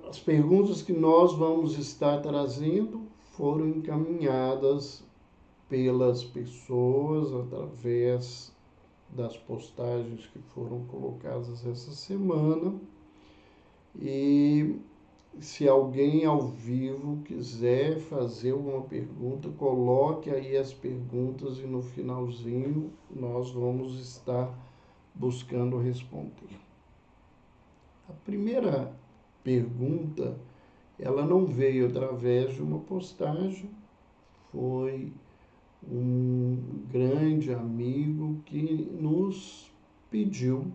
As perguntas que nós vamos estar trazendo foram encaminhadas pelas pessoas através das postagens que foram colocadas essa semana. E se alguém ao vivo quiser fazer alguma pergunta, coloque aí as perguntas e no finalzinho nós vamos estar buscando responder. A primeira pergunta, ela não veio através de uma postagem, foi um grande amigo que nos pediu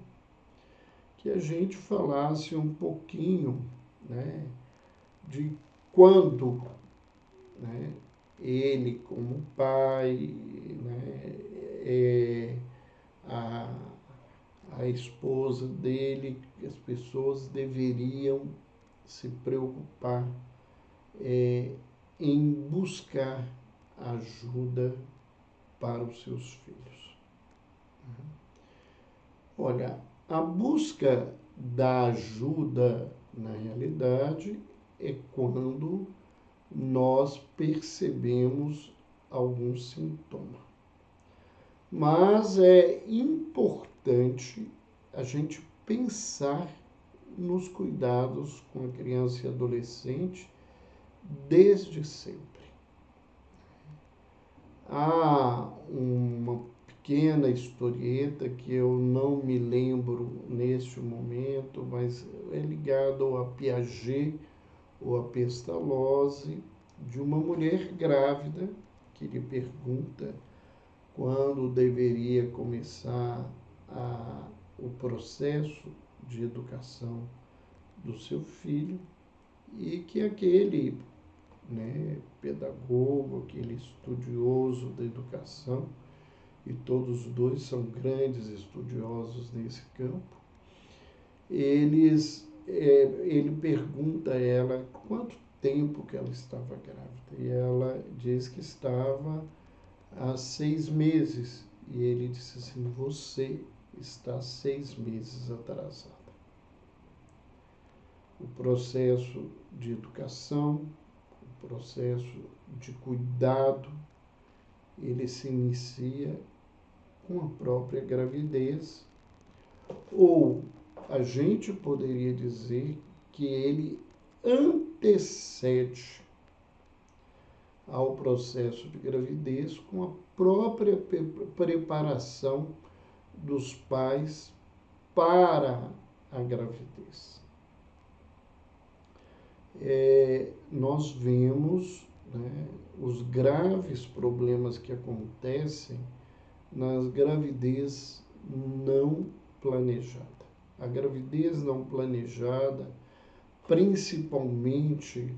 que a gente falasse um pouquinho, né, de quando, né, ele como pai, né, a, a esposa dele, as pessoas deveriam se preocupar em buscar ajuda para os seus filhos. Olha, a busca da ajuda, na realidade, é quando nós percebemos algum sintoma. Mas é importante a gente pensar nos cuidados com a criança e adolescente desde sempre. Há uma pequena historieta que eu não me lembro neste momento, mas é ligado a Piaget ou a Pestalozzi, de uma mulher grávida que lhe pergunta quando deveria começar o processo de educação do seu filho, e que aquele, né, pedagogo, aquele estudioso da educação, e todos os dois são grandes estudiosos nesse campo, ele pergunta a ela quanto tempo que ela estava grávida, e ela diz que estava há 6 meses, e ele disse assim: você está 6 meses atrasada. O processo de educação, o processo de cuidado, ele se inicia com a própria gravidez, ou a gente poderia dizer que ele antecede ao processo de gravidez com a própria preparação dos pais para a gravidez. Nós vemos, né, os graves problemas que acontecem nas gravidez não planejada. A gravidez não planejada, principalmente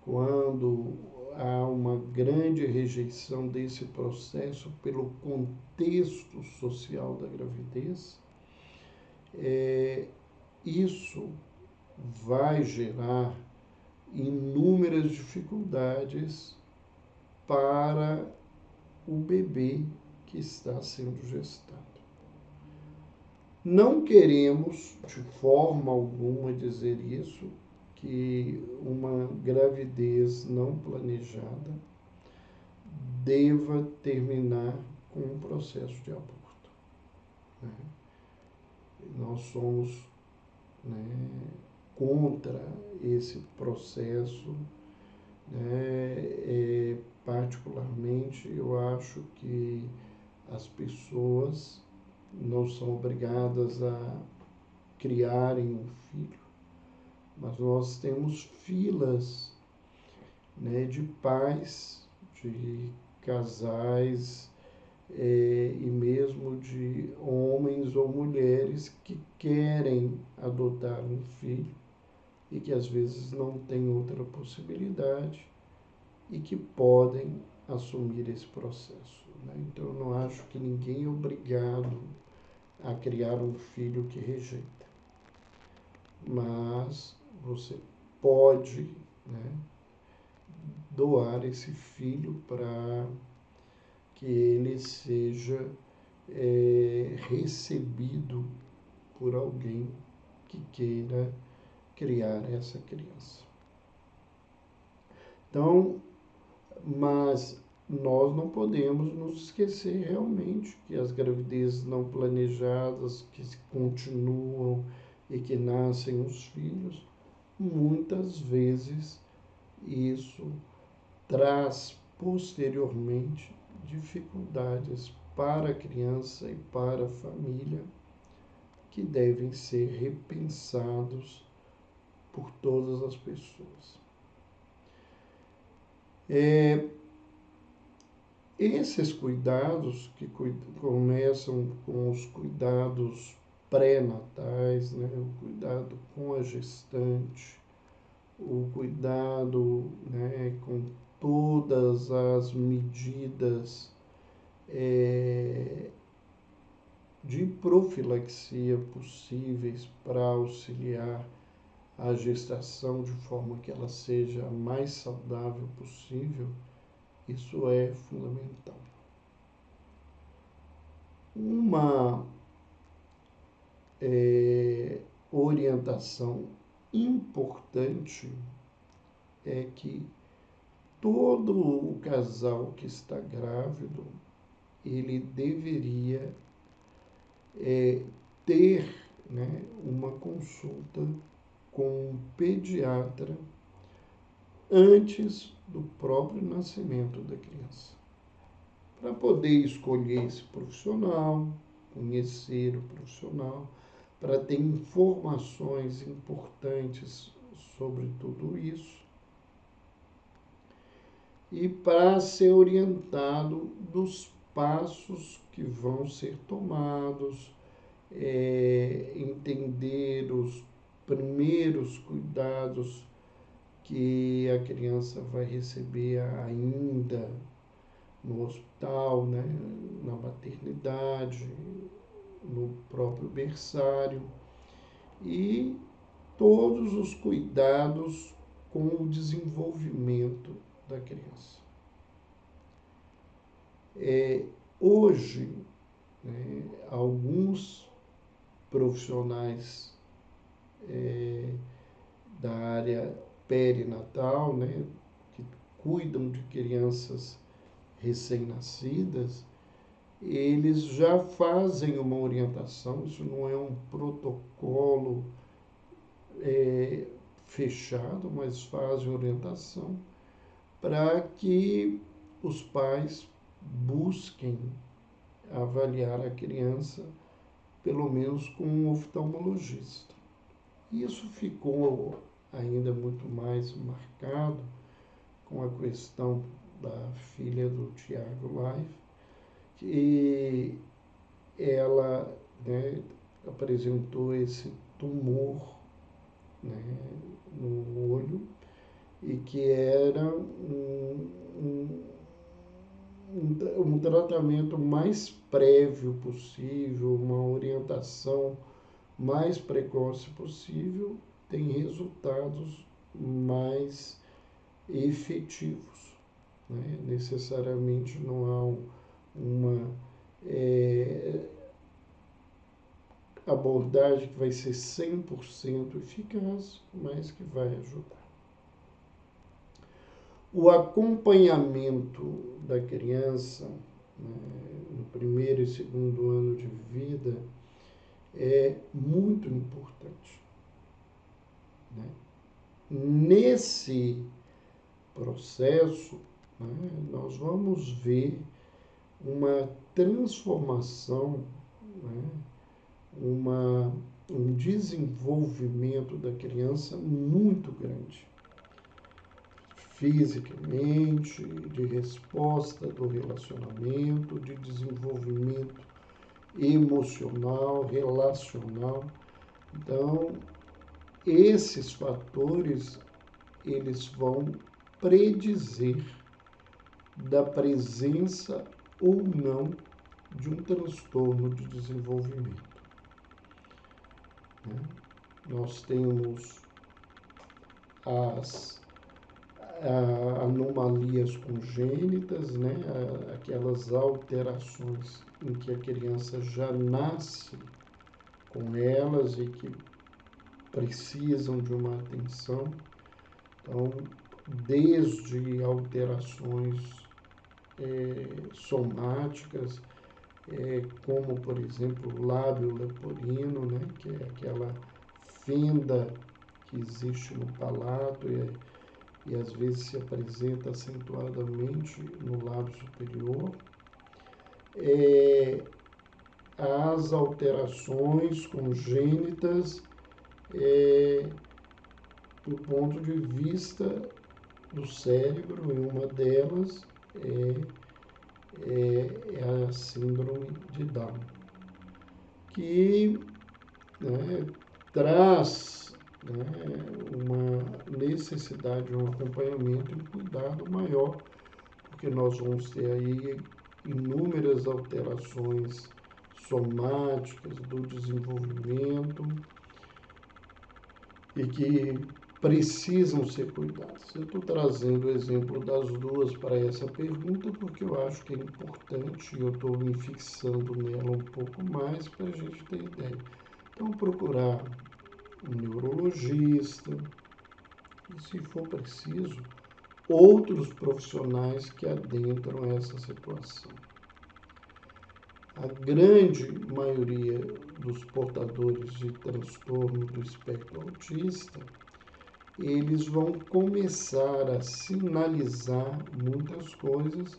quando há uma grande rejeição desse processo pelo contexto social da gravidez, isso vai gerar inúmeras dificuldades para o bebê que está sendo gestado. Não queremos, de forma alguma, dizer isso, que uma gravidez não planejada deva terminar com um processo de aborto. Né? Nós somos, né, contra esse processo, né? Particularmente, eu acho que as pessoas não são obrigadas a criarem um filho, mas nós temos filas, né, de pais, de casais, e mesmo de homens ou mulheres que querem adotar um filho e que às vezes não têm outra possibilidade e que podem assumir esse processo. Né? Então, eu não acho que ninguém é obrigado a criar um filho que rejeita. Mas você pode, né, doar esse filho para que ele seja recebido por alguém que queira criar essa criança. Então, mas nós não podemos nos esquecer realmente que as gravidezes não planejadas, que continuam e que nascem os filhos, muitas vezes isso traz posteriormente dificuldades para a criança e para a família que devem ser repensados por todas as pessoas. Esses cuidados que começam com os cuidados pré-natais, né? O cuidado com a gestante, o cuidado, né, com todas as medidas de profilaxia possíveis para auxiliar a gestação de forma que ela seja a mais saudável possível, isso é fundamental. Uma orientação importante é que todo o casal que está grávido, ele deveria ter, né, uma consulta com um pediatra antes do próprio nascimento da criança, para poder escolher esse profissional, conhecer o profissional, para ter informações importantes sobre tudo isso e para ser orientado dos passos que vão ser tomados, entender os primeiros cuidados que a criança vai receber ainda no hospital, né, na maternidade, no próprio berçário, e todos os cuidados com o desenvolvimento da criança. Hoje, né, alguns profissionais da área perinatal, né, que cuidam de crianças recém-nascidas, eles já fazem uma orientação, isso não é um protocolo fechado, mas fazem orientação para que os pais busquem avaliar a criança, pelo menos com um oftalmologista. Isso ficou ainda muito mais marcado com a questão da filha do Tiago Life, que ela, né, apresentou esse tumor, né, no olho, e que era um tratamento mais prévio possível, uma orientação mais precoce possível, tem resultados mais efetivos, né? Necessariamente não há uma abordagem que vai ser 100% eficaz, mas que vai ajudar. O acompanhamento da criança, né, no primeiro e segundo ano de vida é muito importante, né? Nesse processo, né, nós vamos ver uma transformação, né, um desenvolvimento da criança muito grande, fisicamente, de resposta do relacionamento, de desenvolvimento emocional, relacional. Então, esses fatores, eles vão predizer da presença ou não de um transtorno de desenvolvimento. Nós temos as anomalias congênitas, né? Aquelas alterações em que a criança já nasce com elas e que precisam de uma atenção. Então, desde alterações somáticas, como, por exemplo, o lábio leporino, né, que é aquela fenda que existe no palato e às vezes se apresenta acentuadamente no lábio superior. As alterações congênitas do ponto de vista do cérebro, e uma delas é a síndrome de Down, que, né, traz, né, uma necessidade de um acompanhamento e um cuidado maior, porque nós vamos ter aí inúmeras alterações somáticas do desenvolvimento e que precisam ser cuidadas. Eu estou trazendo o exemplo das duas para essa pergunta porque eu acho que é importante e eu estou me fixando nela um pouco mais para a gente ter ideia. Então, procurar um neurologista e, se for preciso, outros profissionais que adentram essa situação. A grande maioria dos portadores de transtorno do espectro autista, eles vão começar a sinalizar muitas coisas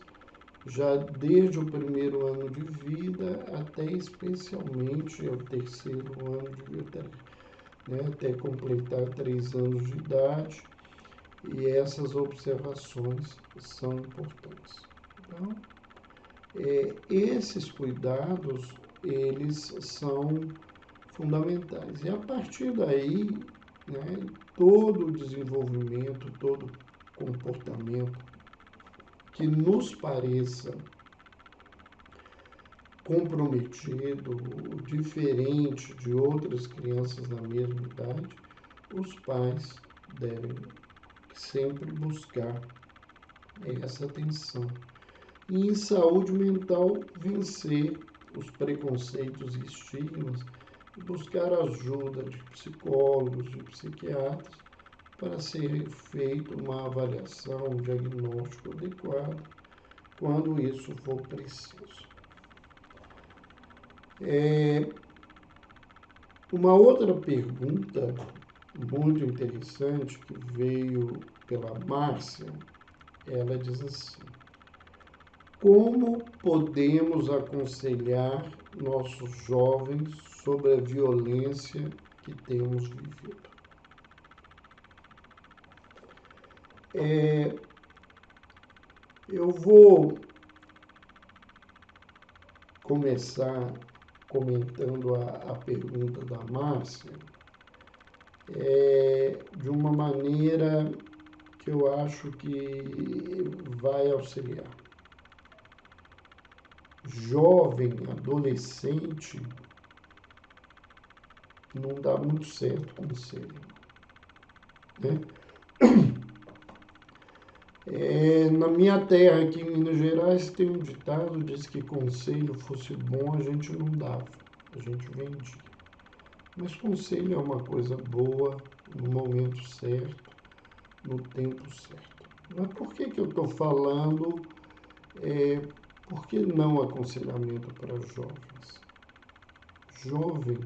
já desde o primeiro ano de vida até especialmente o terceiro ano de vida, né, até completar 3 anos de idade, e essas observações são importantes. Então, esses cuidados, eles são fundamentais. E a partir daí, né, todo o desenvolvimento, todo comportamento que nos pareça comprometido, diferente de outras crianças na mesma idade, os pais devem sempre buscar essa atenção. E em saúde mental, vencer os preconceitos e estigmas e buscar ajuda de psicólogos, de psiquiatras, para ser feita uma avaliação, um diagnóstico adequado, quando isso for preciso. Uma outra pergunta muito interessante que veio pela Márcia, ela diz assim: como podemos aconselhar nossos jovens sobre a violência que temos vivido? Eu vou começar comentando a pergunta da Márcia de uma maneira que eu acho que vai auxiliar. Jovem, adolescente, não dá muito certo conselho, né? Na minha terra, aqui em Minas Gerais, tem um ditado, diz que conselho fosse bom, a gente não dava, a gente vendia. Mas conselho é uma coisa boa, no momento certo, no tempo certo. Mas por que eu estou falando, por que não aconselhamento para jovens? Jovem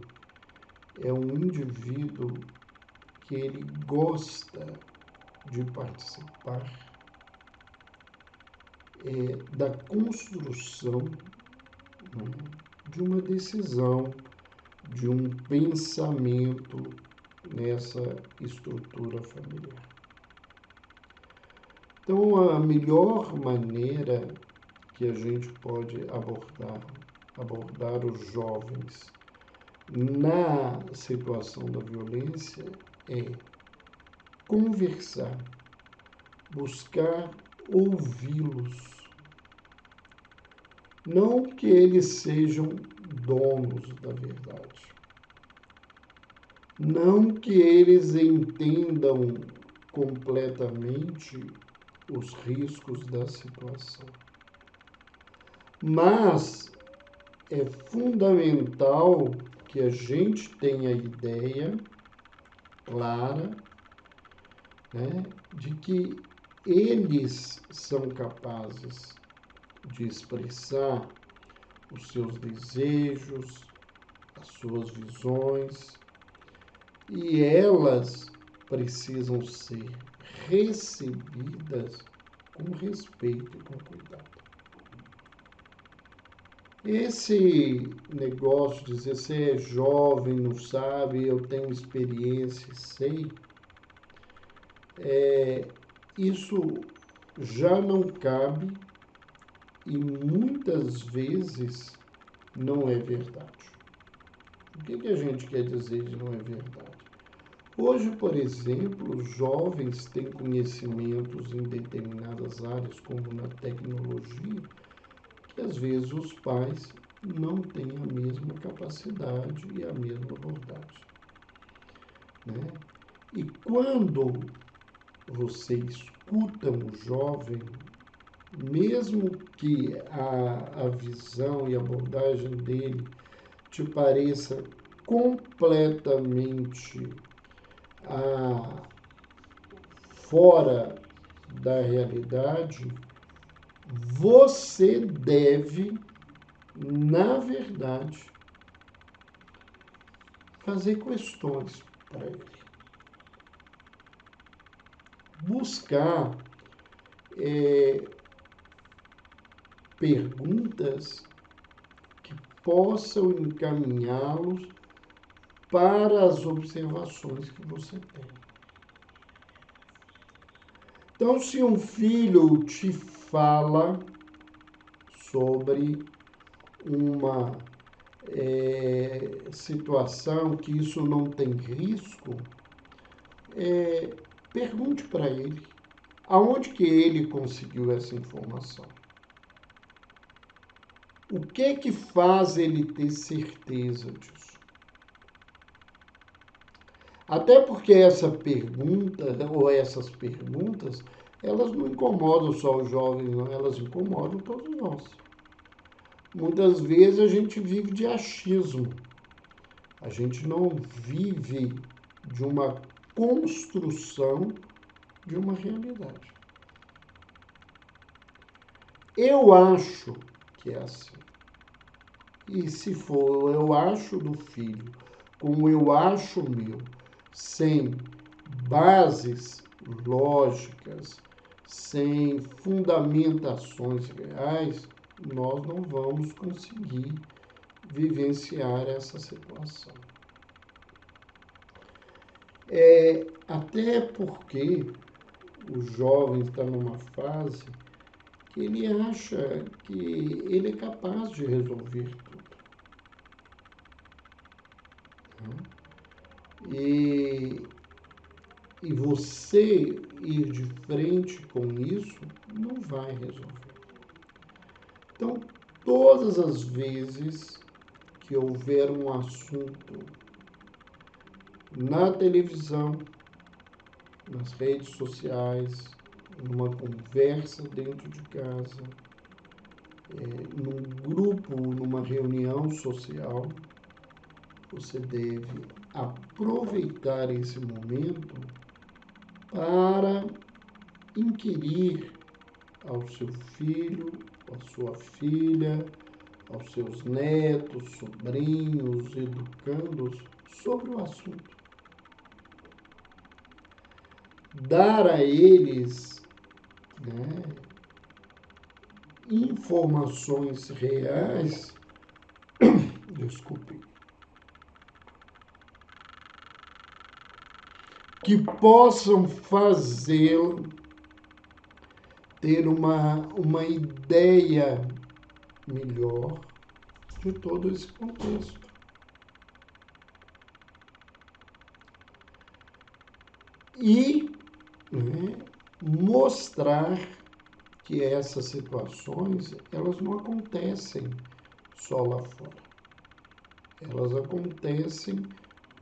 é um indivíduo que ele gosta de participar da construção, né, de uma decisão, de um pensamento nessa estrutura familiar. Então, a melhor maneira que a gente pode abordar os jovens na situação da violência é conversar, buscar ouvi-los. Não que eles sejam donos da verdade. Não que eles entendam completamente os riscos da situação. Mas é fundamental que a gente tenha ideia clara, né, de que eles são capazes de expressar os seus desejos, as suas visões, e elas precisam ser recebidas com respeito e com cuidado. Esse negócio de dizer você é jovem, não sabe, eu tenho experiência, sei, isso já não cabe e muitas vezes não é verdade. O que a gente quer dizer de não é verdade? Hoje, por exemplo, os jovens têm conhecimentos em determinadas áreas, como na tecnologia, que às vezes os pais não têm a mesma capacidade e a mesma abordagem, né? E quando você escuta um jovem, mesmo que a visão e a abordagem dele te pareça completamente fora da realidade, você deve, na verdade, fazer questões para ele. Buscar perguntas que possam encaminhá-los para as observações que você tem. Então, se um filho te fala sobre uma situação que isso não tem risco, pergunte para ele aonde que ele conseguiu essa informação. O que faz ele ter certeza disso? Até porque essa pergunta, ou essas perguntas, elas não incomodam só os jovens, não, elas incomodam todos nós. Muitas vezes a gente vive de achismo. A gente não vive de uma construção de uma realidade. Eu acho que é assim. E se for eu acho do filho, como eu acho meu, sem bases lógicas, sem fundamentações reais, nós não vamos conseguir vivenciar essa situação. Até porque o jovem está numa fase que ele acha que ele é capaz de resolver tudo. E você ir de frente com isso não vai resolver. Então, todas as vezes que houver um assunto na televisão, nas redes sociais, numa conversa dentro de casa, num grupo, numa reunião social, você deve aproveitar esse momento para inquirir ao seu filho, à sua filha, aos seus netos, sobrinhos, educandos sobre o assunto. Dar a eles, né, informações reais, desculpe, que possam fazê-lo ter uma ideia melhor de todo esse contexto. E, né, mostrar que essas situações, elas não acontecem só lá fora. Elas acontecem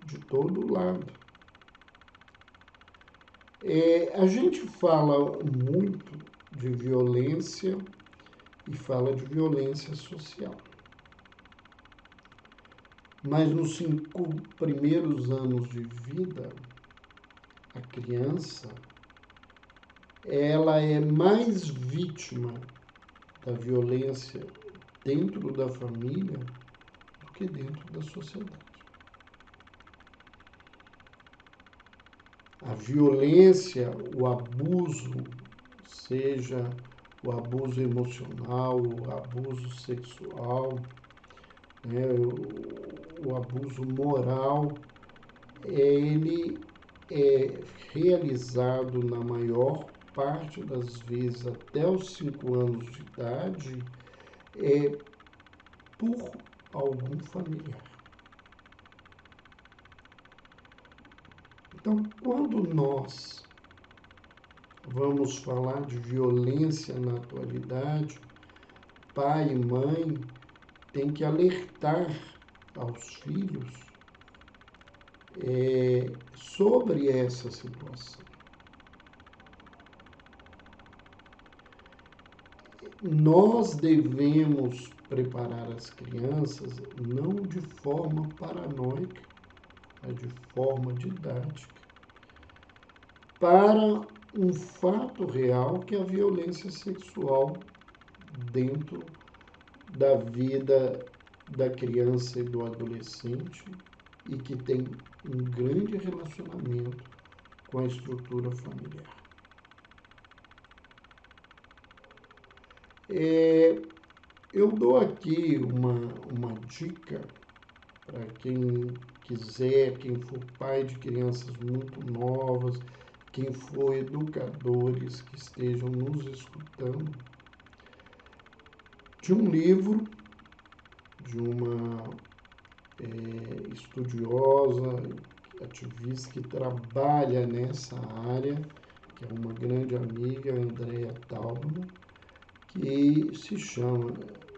de todo lado. A gente fala muito de violência e fala de violência social. Mas nos 5 primeiros anos de vida, a criança, ela é mais vítima da violência dentro da família do que dentro da sociedade. A violência, o abuso, seja o abuso emocional, o abuso sexual, né, o abuso moral, ele é realizado na maior parte das vezes até os 5 anos de idade por algum familiar. Então, quando nós vamos falar de violência na atualidade, pai e mãe têm que alertar aos filhos sobre essa situação. Nós devemos preparar as crianças não de forma paranoica, mas de forma didática, para um fato real que é a violência sexual dentro da vida da criança e do adolescente e que tem um grande relacionamento com a estrutura familiar. Eu dou aqui uma dica para quem quiser, quem for pai de crianças muito novas, quem for educadores que estejam nos escutando, de um livro de uma estudiosa, ativista que trabalha nessa área, que é uma grande amiga, Andrea Taubman, que se chama,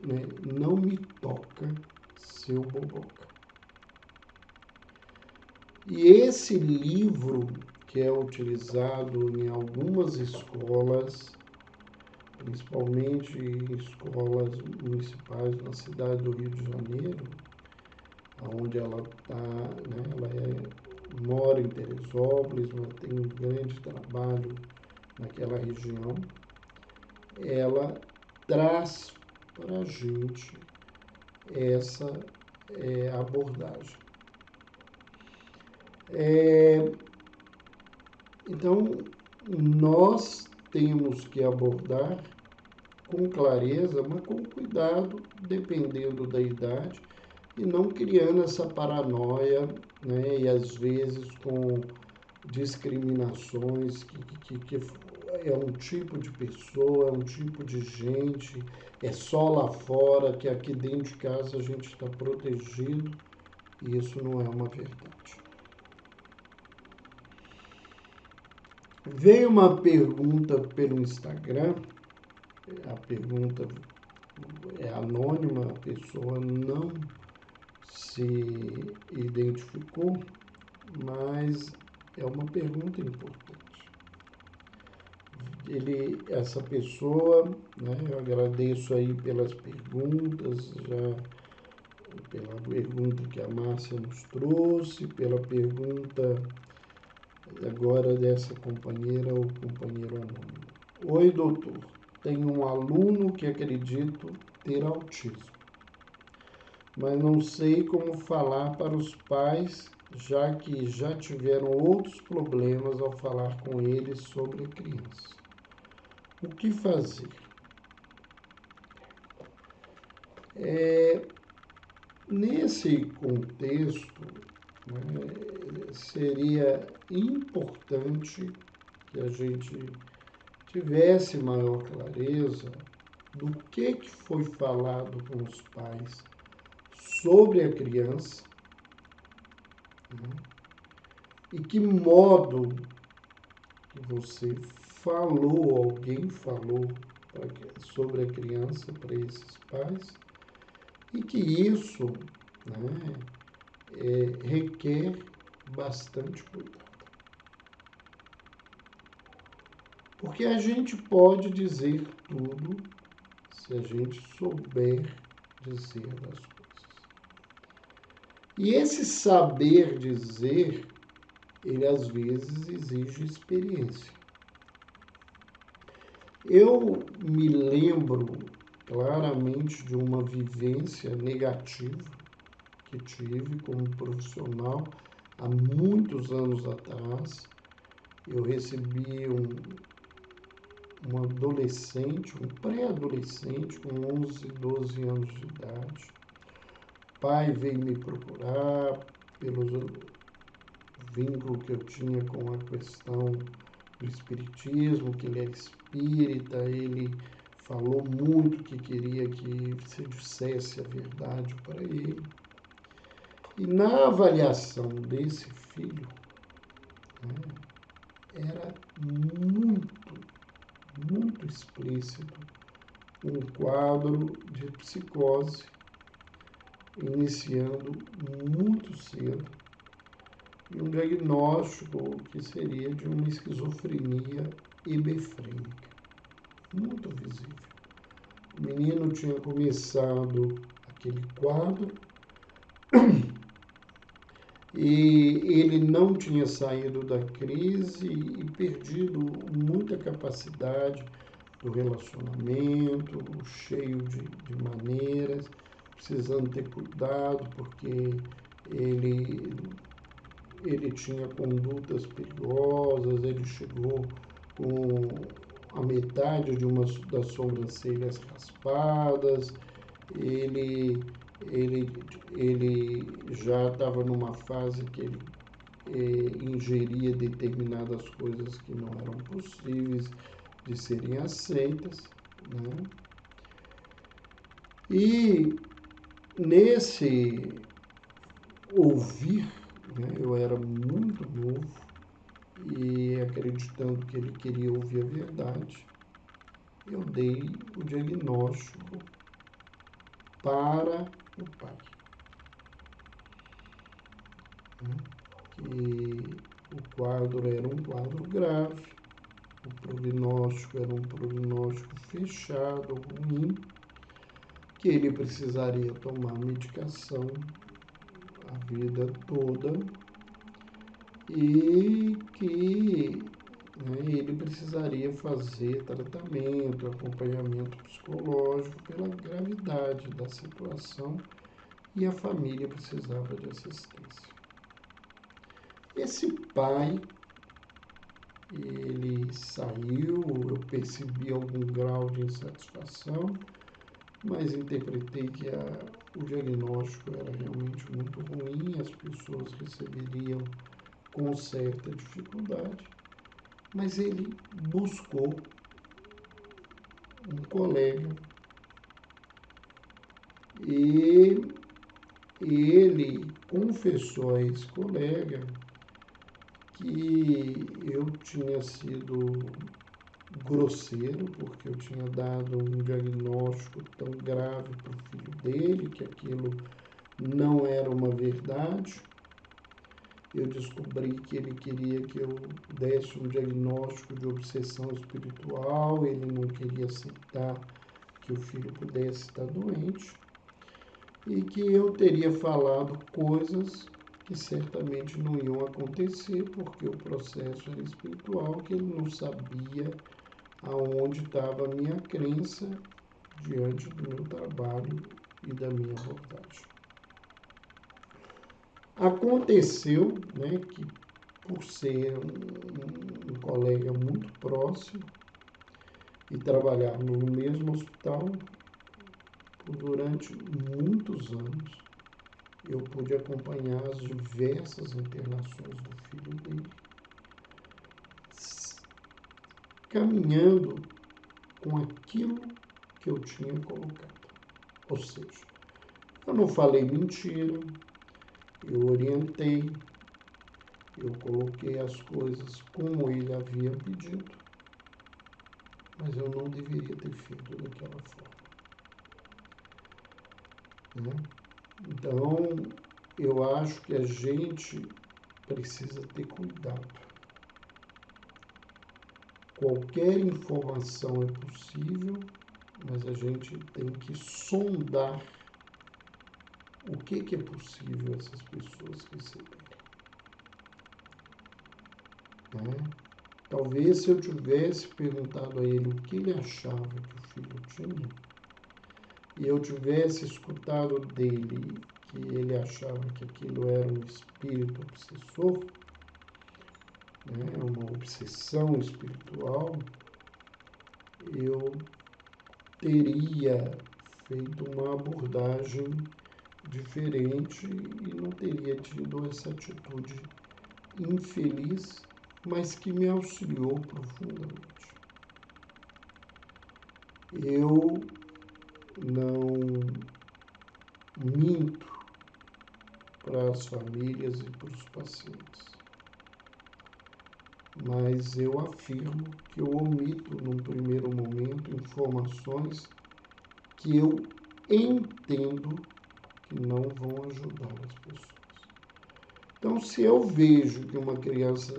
né, Não Me Toca, Seu Boboca. E esse livro, que é utilizado em algumas escolas, principalmente em escolas municipais na cidade do Rio de Janeiro, onde ela está, né, mora em Teresópolis, mas tem um grande trabalho naquela região, ela traz para a gente essa abordagem. Então, nós temos que abordar com clareza, mas com cuidado, dependendo da idade, e não criando essa paranoia, né, e às vezes com discriminações que é um tipo de pessoa, é um tipo de gente, é só lá fora, que aqui dentro de casa a gente está protegido, e isso não é uma verdade. Veio uma pergunta pelo Instagram, a pergunta é anônima, a pessoa não se identificou, mas é uma pergunta importante. Essa pessoa, né, eu agradeço aí pelas perguntas, pela pergunta que a Márcia nos trouxe, pela pergunta agora dessa companheira ou companheiro anônimo. Oi, doutor. Tenho um aluno que acredito ter autismo, mas não sei como falar para os pais, já que já tiveram outros problemas ao falar com eles sobre a criança. O que fazer? Nesse contexto, né, seria importante que a gente tivesse maior clareza do que foi falado com os pais sobre a criança, né, e que modo que você falou, alguém falou sobre a criança para esses pais, e que isso, né, requer bastante cuidado. Porque a gente pode dizer tudo se a gente souber dizer as coisas. E esse saber dizer, ele às vezes exige experiência. Eu me lembro claramente de uma vivência negativa que tive como profissional há muitos anos atrás. Eu recebi um adolescente, um pré-adolescente com 11, 12 anos de idade. O pai veio me procurar pelo vínculo que eu tinha com a questão do espiritismo, que ele era espírita, ele falou muito que queria que se dissesse a verdade para ele. E na avaliação desse filho, né, era muito explícito um quadro de psicose, iniciando muito cedo, e um diagnóstico que seria de uma esquizofrenia hebefrênica, muito visível. O menino tinha começado aquele quadro e ele não tinha saído da crise e perdido muita capacidade do relacionamento, cheio de maneiras, precisando ter cuidado porque ele tinha condutas perigosas, ele chegou com a metade das sobrancelhas raspadas, ele, ele já estava numa fase que ele ingeria determinadas coisas que não eram possíveis de serem aceitas, né? E nesse ouvir, né, eu era muito novo e acreditando que ele queria ouvir a verdade, eu dei o diagnóstico para o pai, né, que o quadro era um quadro grave, o prognóstico era um prognóstico fechado, ruim, que ele precisaria tomar medicação a vida toda e que, né, ele precisaria fazer tratamento, acompanhamento psicológico pela gravidade da situação e a família precisava de assistência. Esse pai, ele saiu, eu percebi algum grau de insatisfação, mas interpretei que o diagnóstico era realmente muito ruim, as pessoas receberiam com certa dificuldade, mas ele buscou um colega e ele confessou a esse colega que eu tinha sido grosseiro porque eu tinha dado um diagnóstico tão grave para o filho dele, que aquilo não era uma verdade. Eu descobri que ele queria que eu desse um diagnóstico de obsessão espiritual, ele não queria aceitar que o filho pudesse estar doente e que eu teria falado coisas que certamente não iam acontecer porque o processo era espiritual, que ele não sabia aonde estava a minha crença diante do meu trabalho e da minha abordagem. Aconteceu, né, que por ser um colega muito próximo e trabalharmos no mesmo hospital, durante muitos anos, eu pude acompanhar as diversas internações do filho dele, caminhando com aquilo que eu tinha colocado. Ou seja, eu não falei mentira, eu orientei, eu coloquei as coisas como ele havia pedido, mas eu não deveria ter feito daquela forma, né? Então, eu acho que a gente precisa ter cuidado. Qualquer informação é possível, mas a gente tem que sondar o que é possível essas pessoas receberem. né? Talvez se eu tivesse perguntado a ele o que ele achava que o filho tinha, e eu tivesse escutado dele que ele achava que aquilo era um espírito obsessor, né, uma obsessão espiritual, eu teria feito uma abordagem diferente e não teria tido essa atitude infeliz, mas que me auxiliou profundamente. Eu não minto para as famílias e para os pacientes, mas eu afirmo que eu omito, num primeiro momento, informações que eu entendo que não vão ajudar as pessoas. Então, se eu vejo que uma criança,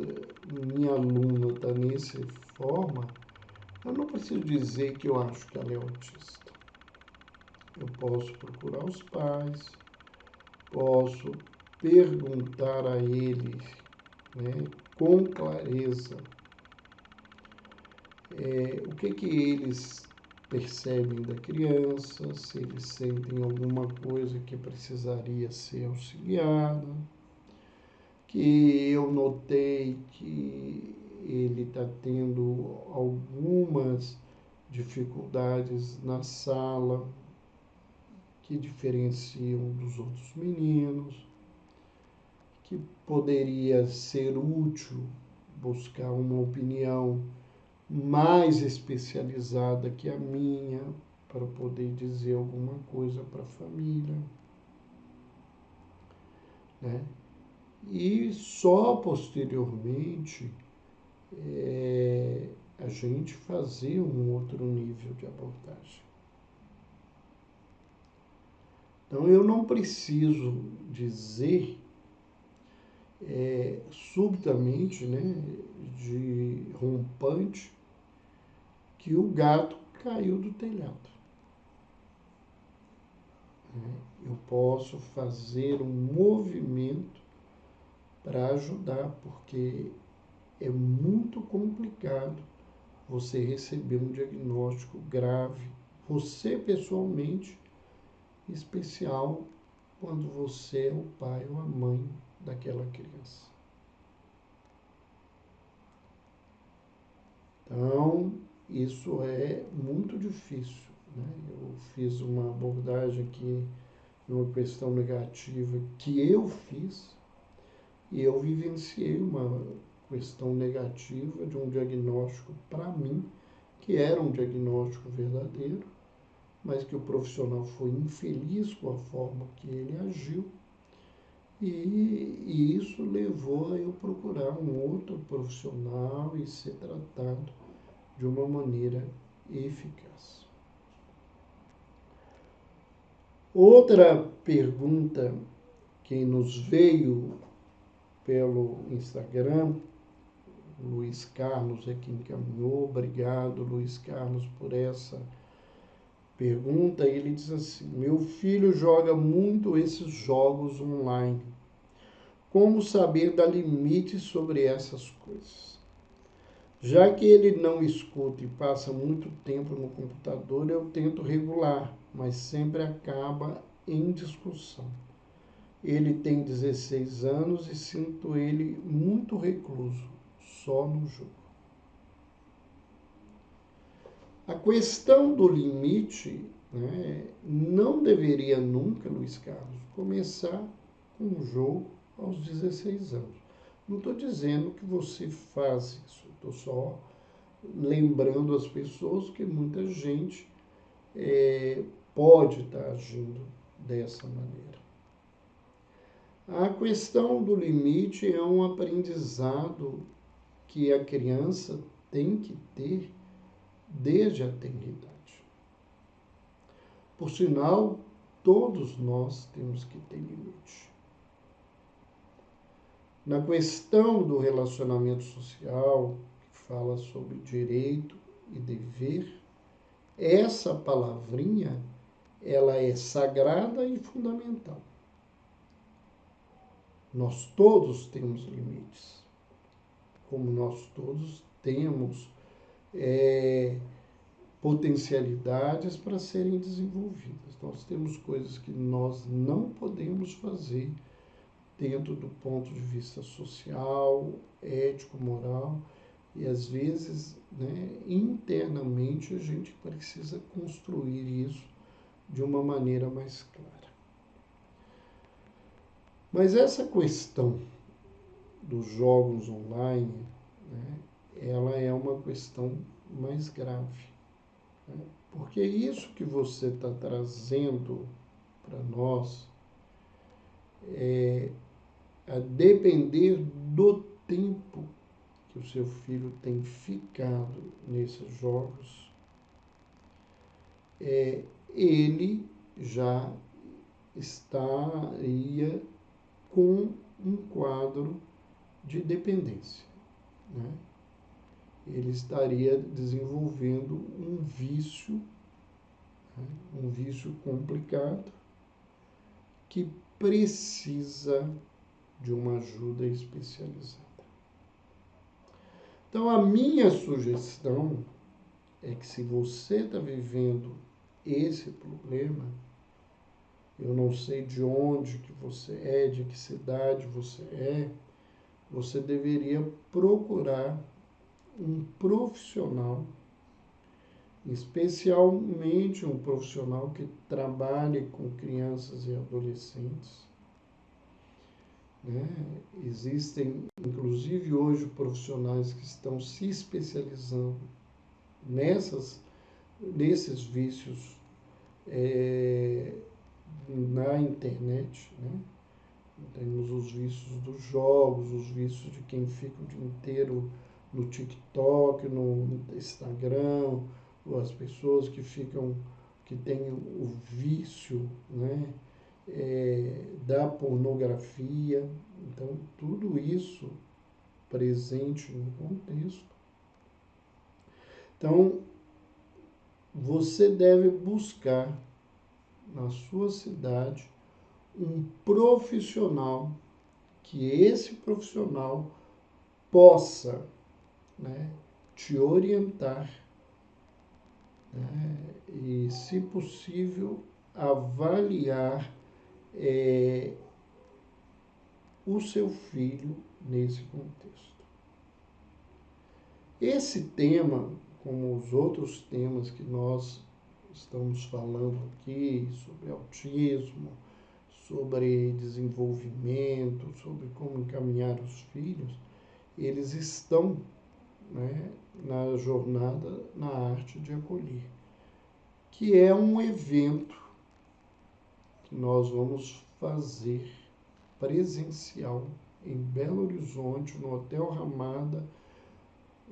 minha aluna, está nessa forma, eu não preciso dizer que eu acho que ela é autista. Eu posso procurar os pais, posso perguntar a eles, né, com clareza, o que eles percebem da criança, se eles sentem alguma coisa que precisaria ser auxiliada, que eu notei que ele está tendo algumas dificuldades na sala que diferenciam dos outros meninos, que poderia ser útil buscar uma opinião mais especializada que a minha para poder dizer alguma coisa para a família, né? E só posteriormente a gente fazer um outro nível de abordagem. Então eu não preciso dizer subitamente, né, de rompante, que o gato caiu do telhado. Eu posso fazer um movimento para ajudar, porque é muito complicado você receber um diagnóstico grave, você pessoalmente, especial quando você é o pai ou a mãe daquela criança. Então, isso é muito difícil, né? Eu fiz uma abordagem aqui numa questão negativa que eu fiz e eu vivenciei uma questão negativa de um diagnóstico para mim, que era um diagnóstico verdadeiro, mas que o profissional foi infeliz com a forma que ele agiu, e isso levou a eu procurar um outro profissional e ser tratado de uma maneira eficaz. Outra pergunta que nos veio pelo Instagram, Luiz Carlos é quem encaminhou. Obrigado, Luiz Carlos, por essa pergunta. Ele diz assim: meu filho joga muito esses jogos online. Como saber dar limite sobre essas coisas? Já que ele não escuta e passa muito tempo no computador, eu tento regular, mas sempre acaba em discussão. Ele tem 16 anos e sinto ele muito recluso, só no jogo. A questão do limite, né, não deveria nunca, Luiz Carlos, começar com um jogo aos 16 anos. Não estou dizendo que você faz isso, estou só lembrando as pessoas que muita gente pode estar agindo dessa maneira. A questão do limite é um aprendizado que a criança tem que ter desde a tenridade. Por sinal, todos nós temos que ter limite. Na questão do relacionamento social, que fala sobre direito e dever, essa palavrinha, ela é sagrada e fundamental. Nós todos temos limites. como nós todos temos potencialidades para serem desenvolvidas. Nós temos coisas que nós não podemos fazer dentro do ponto de vista social, ético, moral, e às vezes, né, internamente a gente precisa construir isso de uma maneira mais clara. Mas essa questão dos jogos online, né, ela é uma questão mais grave, né? Porque isso que você está trazendo para nós, a depender do tempo que o seu filho tem ficado nesses jogos, ele já estaria com um quadro de dependência, né? Ele estaria desenvolvendo um vício, né? Um vício complicado que precisa de uma ajuda especializada. Então, a minha sugestão é que se você está vivendo esse problema, eu não sei de onde que você é, de que cidade você deveria procurar um profissional, especialmente um profissional que trabalhe com crianças e adolescentes, né? Existem, inclusive hoje, profissionais que estão se especializando nesses vícios na internet, né? Temos os vícios dos jogos, os vícios de quem fica o dia inteiro no TikTok, no Instagram, ou as pessoas que têm o vício, né, da pornografia. Então, tudo isso presente no contexto. Então, você deve buscar na sua cidade um profissional, que esse profissional possa, né, te orientar, né, e, se possível, avaliar o seu filho nesse contexto. Esse tema, como os outros temas que nós estamos falando aqui, sobre autismo, sobre desenvolvimento, sobre como encaminhar os filhos, eles estão, né, na jornada na arte de acolher, que é um evento que nós vamos fazer presencial em Belo Horizonte, no Hotel Ramada.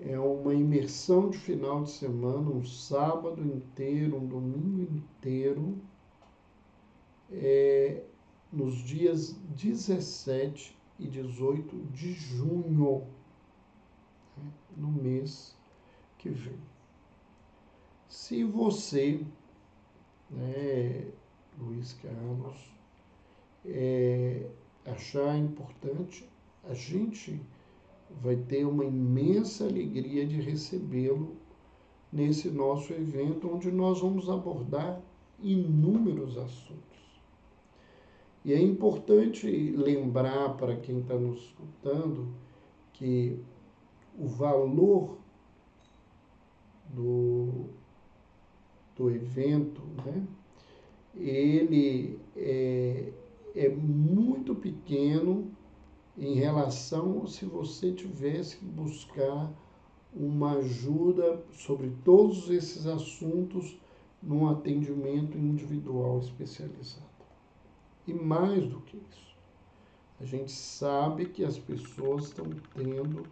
É uma imersão de final de semana, um sábado inteiro, um domingo inteiro, nos dias 17 e 18 de junho, né, no mês que vem. Se você, né, Luiz Carlos, achar importante, a gente vai ter uma imensa alegria de recebê-lo nesse nosso evento, onde nós vamos abordar inúmeros assuntos. E é importante lembrar para quem está nos escutando que o valor do evento, né, ele é muito pequeno em relação se você tivesse que buscar uma ajuda sobre todos esses assuntos num atendimento individual especializado. E mais do que isso, a gente sabe que as pessoas estão tendo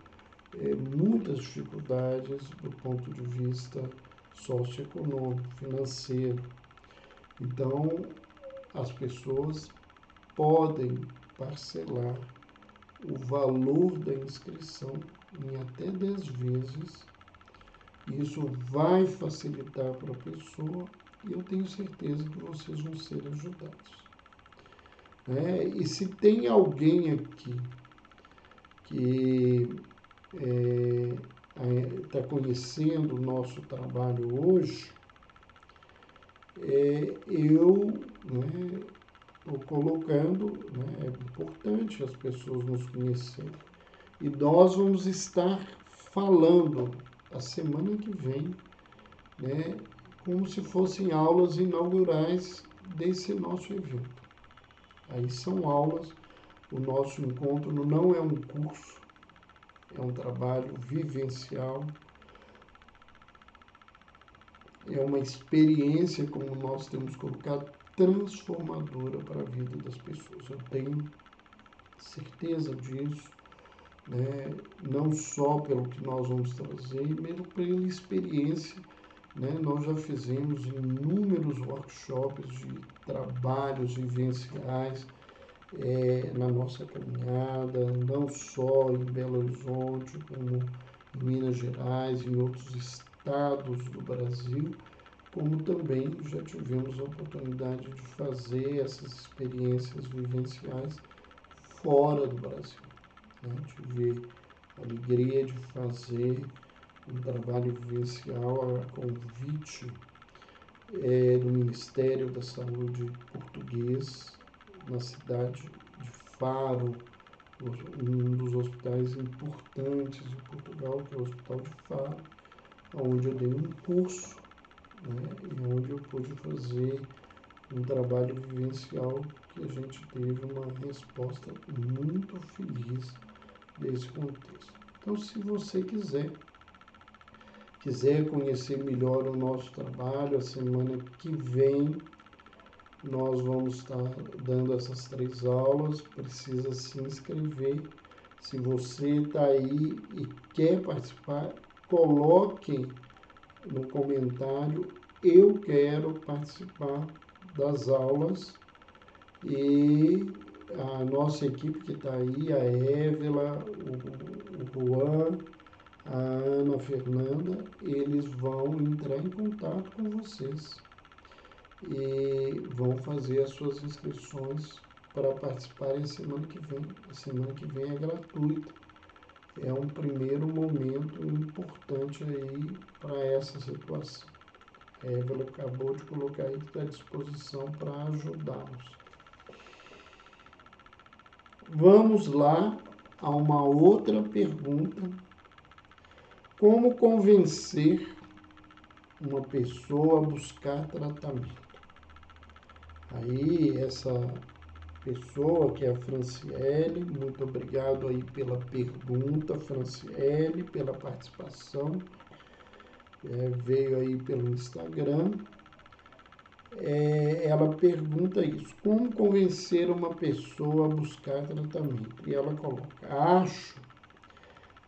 muitas dificuldades do ponto de vista socioeconômico, financeiro. Então, as pessoas podem parcelar o valor da inscrição em até 10 vezes. Isso vai facilitar para a pessoa e eu tenho certeza que vocês vão ser ajudados. E se tem alguém aqui que está conhecendo o nosso trabalho hoje, eu estou colocando, é importante as pessoas nos conhecerem. E nós vamos estar falando a semana que vem, como se fossem aulas inaugurais desse nosso evento. Aí são aulas, o nosso encontro não é um curso, é um trabalho vivencial, é uma experiência, como nós temos colocado, transformadora para a vida das pessoas. Eu tenho certeza disso, não só pelo que nós vamos trazer, mesmo pela experiência. Nós já fizemos inúmeros workshops de trabalhos vivenciais na nossa caminhada, não só em Belo Horizonte, como em Minas Gerais, em outros estados do Brasil, como também já tivemos a oportunidade de fazer essas experiências vivenciais fora do Brasil. Tive a alegria de fazer um trabalho vivencial a convite do Ministério da Saúde português, na cidade de Faro, um dos hospitais importantes de Portugal, que é o Hospital de Faro, onde eu dei um curso, e onde eu pude fazer um trabalho vivencial que a gente teve uma resposta muito feliz desse contexto. Então, se você quiser conhecer melhor o nosso trabalho, a semana que vem nós vamos estar dando essas 3 aulas. Precisa se inscrever. Se você está aí e quer participar, coloque no comentário: eu quero participar das aulas. E a nossa equipe que está aí, a Évila, o Juan, a Ana Fernanda, eles vão entrar em contato com vocês e vão fazer as suas inscrições para participarem semana que vem. A semana que vem é gratuita. É um primeiro momento importante aí para essa situação. A Évila acabou de colocar aí que está à disposição para ajudá-los. Vamos lá a uma outra pergunta. Como convencer uma pessoa a buscar tratamento? Aí, essa pessoa, que é a Franciele, muito obrigado aí pela pergunta, Franciele, pela participação. Veio aí pelo Instagram. Ela pergunta isso: como convencer uma pessoa a buscar tratamento? E ela coloca: acho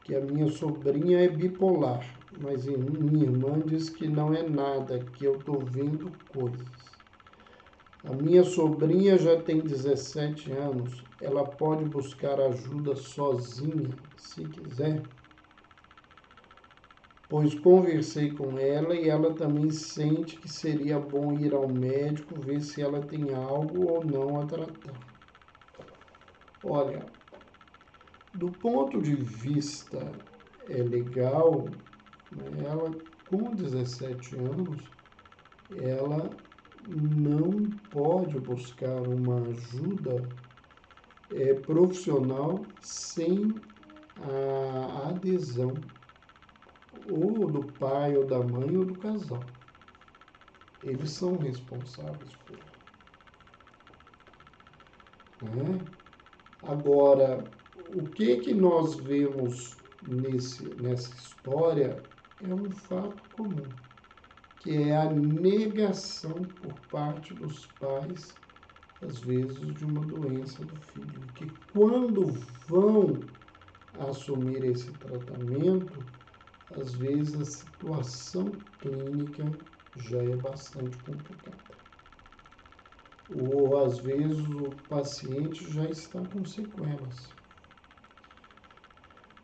que a minha sobrinha é bipolar, mas minha irmã diz que não é nada, que eu estou vendo coisas. A minha sobrinha já tem 17 anos, ela pode buscar ajuda sozinha, se quiser? Pois conversei com ela e ela também sente que seria bom ir ao médico ver se ela tem algo ou não a tratar. Olha, do ponto de vista legal, ela com 17 anos, ela não pode buscar uma ajuda profissional sem a adesão ou do pai, ou da mãe, ou do casal. Eles são responsáveis por isso. Agora, o que nós vemos nessa história é um fato comum, que é a negação por parte dos pais, às vezes, de uma doença do filho. Que quando vão assumir esse tratamento, às vezes a situação clínica já é bastante complicada. Ou às vezes o paciente já está com sequelas.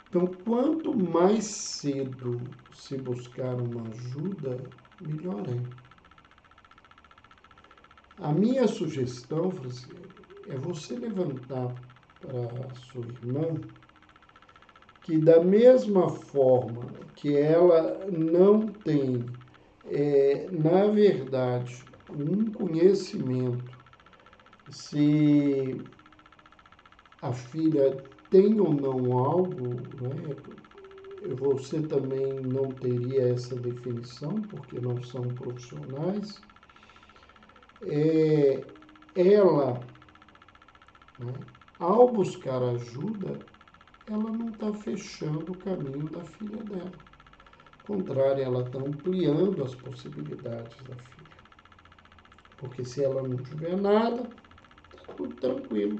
Então, quanto mais cedo se buscar uma ajuda, melhor é. A minha sugestão, Franciele, é você levantar para a sua irmã que da mesma forma que ela não tem, na verdade, um conhecimento se a filha tem ou não algo, né? Você também não teria essa definição, porque não são profissionais. Ela, né, ao buscar ajuda, ela não está fechando o caminho da filha dela. Ao contrário, ela está ampliando as possibilidades da filha. Porque se ela não tiver nada, está tudo tranquilo.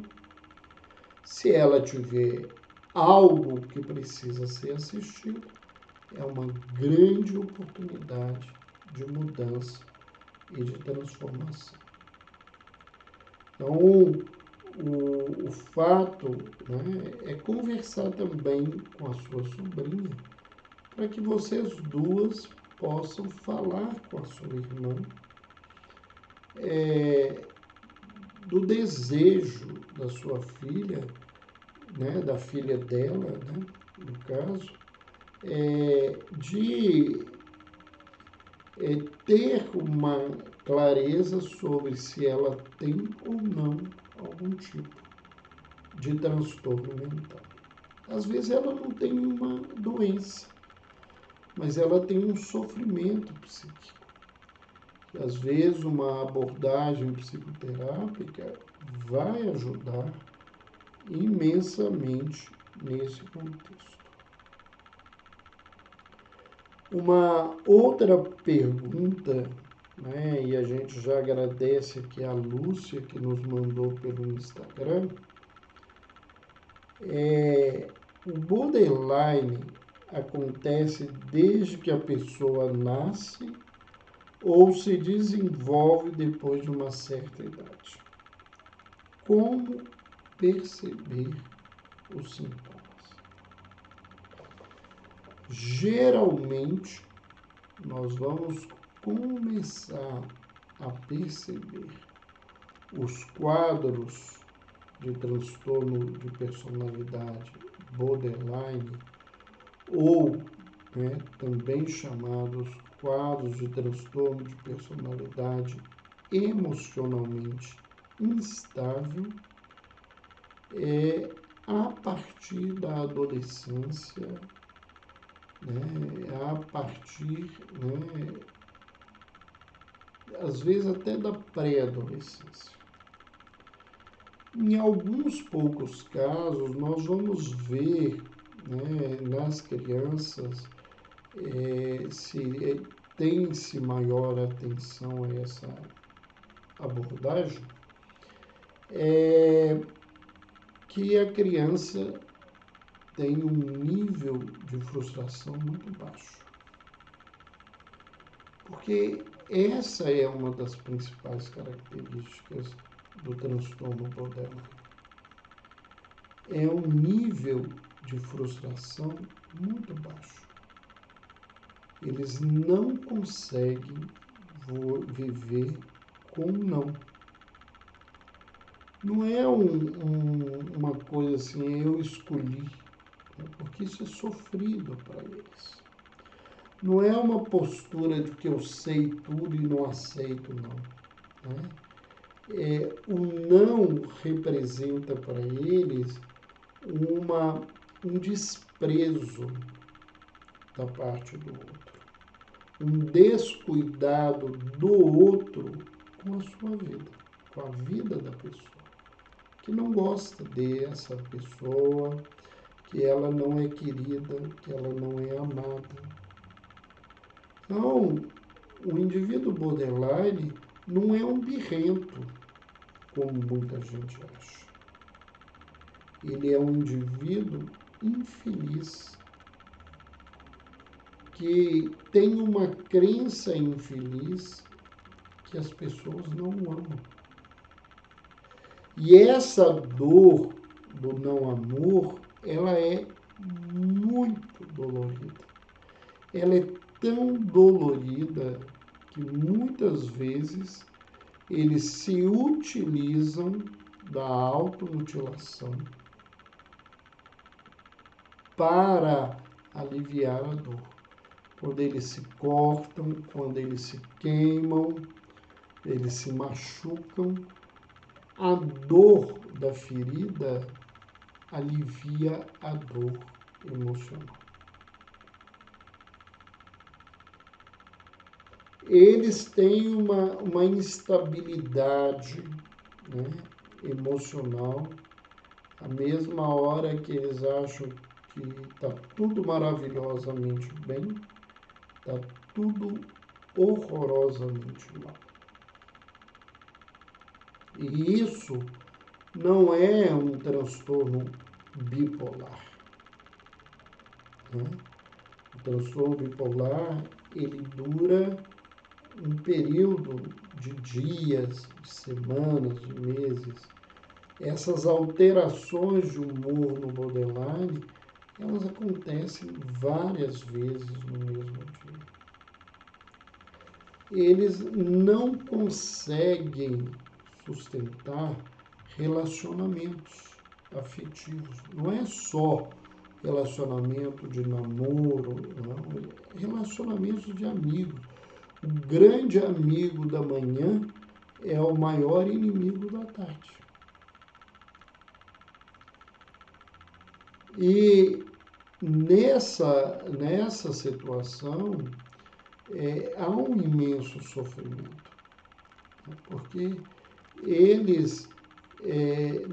Se ela tiver algo que precisa ser assistido, é uma grande oportunidade de mudança e de transformação. Então, o fato, né, é conversar também com a sua sobrinha para que vocês duas possam falar com a sua irmã do desejo da sua filha, né, da filha dela, né, no caso, de ter uma clareza sobre se ela tem ou não algum tipo de transtorno mental. Às vezes ela não tem uma doença, mas ela tem um sofrimento psíquico. E às vezes uma abordagem psicoterápica vai ajudar imensamente nesse contexto. Uma outra pergunta, né, e a gente já agradece aqui a Lúcia que nos mandou pelo Instagram, o borderline acontece desde que a pessoa nasce ou se desenvolve depois de uma certa idade. Como perceber os sintomas? Geralmente, nós vamos começar a perceber os quadros de transtorno de personalidade borderline, ou, né, também chamados quadros de transtorno de personalidade emocionalmente instável, a partir da adolescência, né, a partir, né, às vezes até da pré-adolescência. Em alguns poucos casos, nós vamos ver, né, nas crianças se tem-se maior atenção a essa abordagem, que a criança tem um nível de frustração muito baixo. Porque essa é uma das principais características do transtorno borderline. É um nível de frustração muito baixo. Eles não conseguem viver com não. Não é uma coisa assim, eu escolhi, né? Porque isso é sofrido para eles. Não é uma postura de que eu sei tudo e não aceito não. Né? O não representa para eles um desprezo da parte do outro, um descuidado do outro com a sua vida, com a vida da pessoa, que não gosta dessa pessoa, que ela não é querida, que ela não é amada. Então, o indivíduo borderline não é um birrento, como muita gente acha. Ele é um indivíduo infeliz, que tem uma crença infeliz que as pessoas não o amam. E essa dor do não amor, ela é muito dolorida. Ela é tão dolorida que muitas vezes eles se utilizam da automutilação para aliviar a dor. Quando eles se cortam, quando eles se queimam, eles se machucam, a dor da ferida alivia a dor emocional. Eles têm uma instabilidade, né, emocional, a mesma hora que eles acham que está tudo maravilhosamente bem, está tudo horrorosamente mal. E isso não é um transtorno bipolar, né? O transtorno bipolar, ele dura um período de dias, de semanas, de meses. Essas alterações de humor no borderline, elas acontecem várias vezes no mesmo dia. Eles não conseguem sustentar relacionamentos afetivos. Não é só relacionamento de namoro, não. Relacionamentos de amigos. O grande amigo da manhã é o maior inimigo da tarde. E nessa situação, há um imenso sofrimento, né? Porque eles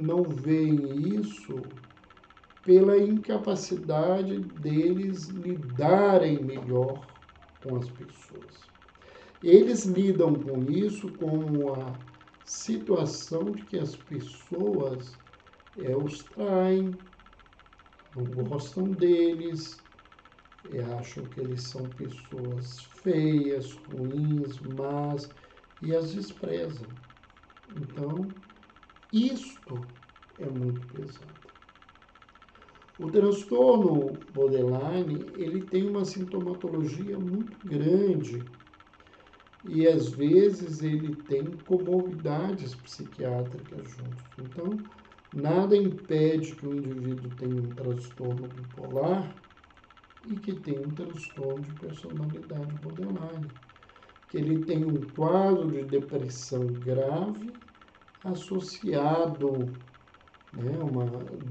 não veem isso pela incapacidade deles lidarem melhor com as pessoas. Eles lidam com isso como a situação de que as pessoas os traem, não gostam deles, acham que eles são pessoas feias, ruins, más e as desprezam. Então, isto é muito pesado. O transtorno borderline, ele tem uma sintomatologia muito grande e às vezes ele tem comorbidades psiquiátricas juntos. Então, nada impede que o indivíduo tenha um transtorno bipolar e que tenha um transtorno de personalidade borderline, que ele tem um quadro de depressão grave associado, né, uma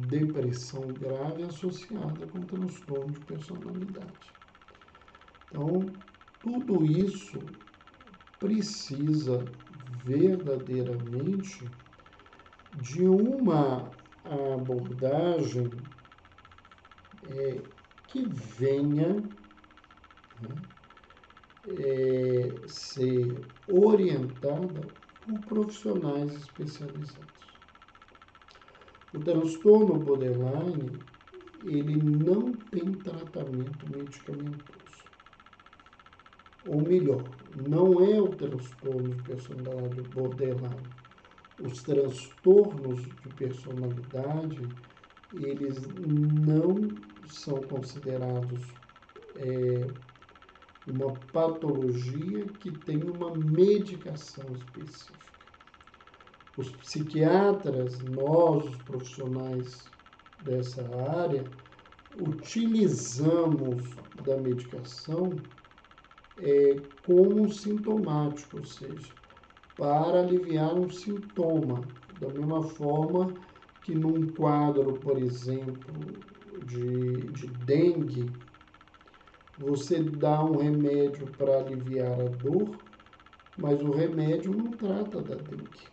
depressão grave associada com transtorno de personalidade. Então, tudo isso precisa verdadeiramente de uma abordagem que venha, né, ser orientada por profissionais especializados. O transtorno borderline, ele não tem tratamento medicamentoso. Ou melhor, não é o transtorno de personalidade borderline. Os transtornos de personalidade, eles não são considerados uma patologia que tem uma medicação específica. Os psiquiatras, nós, os profissionais dessa área, utilizamos da medicação como sintomático, ou seja, para aliviar um sintoma. Da mesma forma que num quadro, por exemplo, de dengue, você dá um remédio para aliviar a dor, mas o remédio não trata da dengue.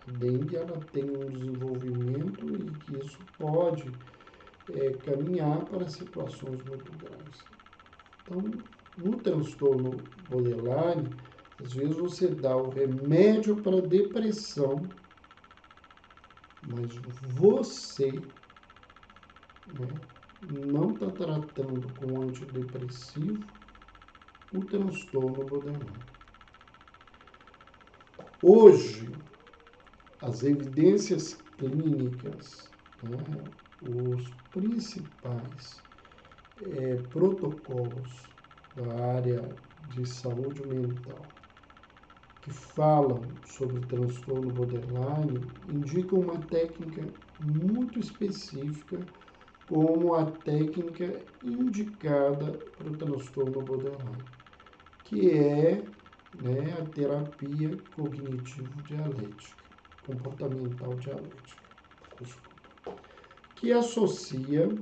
A dengue, ela tem um desenvolvimento e que isso pode caminhar para situações muito graves. Então, no transtorno borderline, às vezes você dá o remédio para depressão, mas você, né, não está tratando com antidepressivo o transtorno borderline. Hoje, as evidências clínicas, né, os principais protocolos da área de saúde mental que falam sobre transtorno borderline indicam uma técnica muito específica como a técnica indicada para o transtorno borderline, que é, né, a terapia cognitivo-dialética, comportamental dialética, desculpa, que associa, né,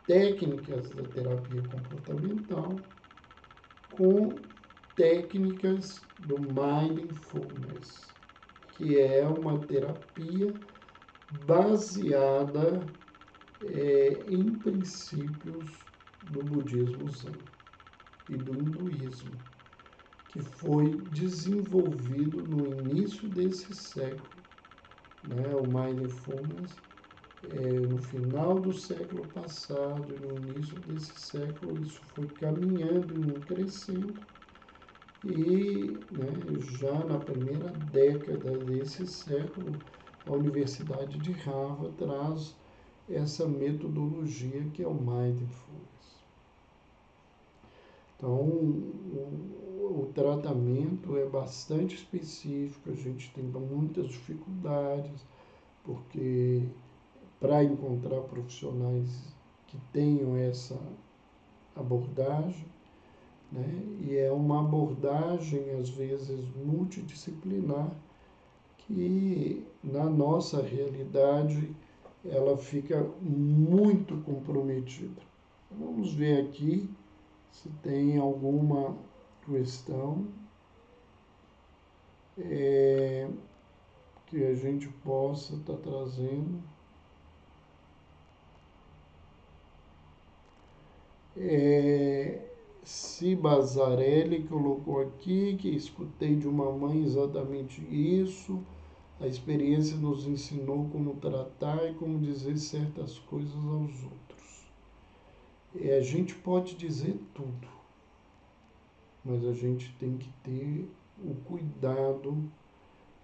técnicas da terapia comportamental com técnicas do mindfulness, que é uma terapia baseada em princípios do budismo zen e do hinduísmo, que foi desenvolvido no início desse século, né? O mindfulness no final do século passado e no início desse século isso foi caminhando e crescendo, e, né, já na primeira década desse século a Universidade de Harvard traz essa metodologia que é o mindfulness. Então, o tratamento é bastante específico, a gente tem muitas dificuldades, porque para encontrar profissionais que tenham essa abordagem, né? E é uma abordagem, às vezes, multidisciplinar, que na nossa realidade ela fica muito comprometida. Vamos ver aqui se tem alguma questão que a gente possa estar trazendo. Cibazarelli colocou aqui que escutei de uma mãe exatamente isso. A experiência nos ensinou como tratar e como dizer certas coisas aos outros. A gente pode dizer tudo, mas a gente tem que ter o cuidado,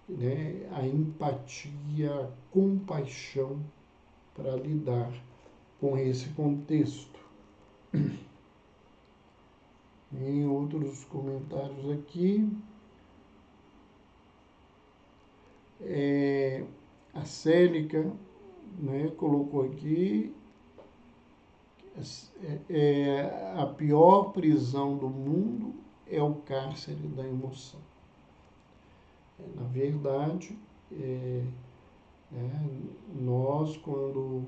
né, a empatia, a compaixão para lidar com esse contexto. Em outros comentários aqui, a Célica, né, colocou aqui a pior prisão do mundo é o cárcere da emoção. Na verdade, nós, quando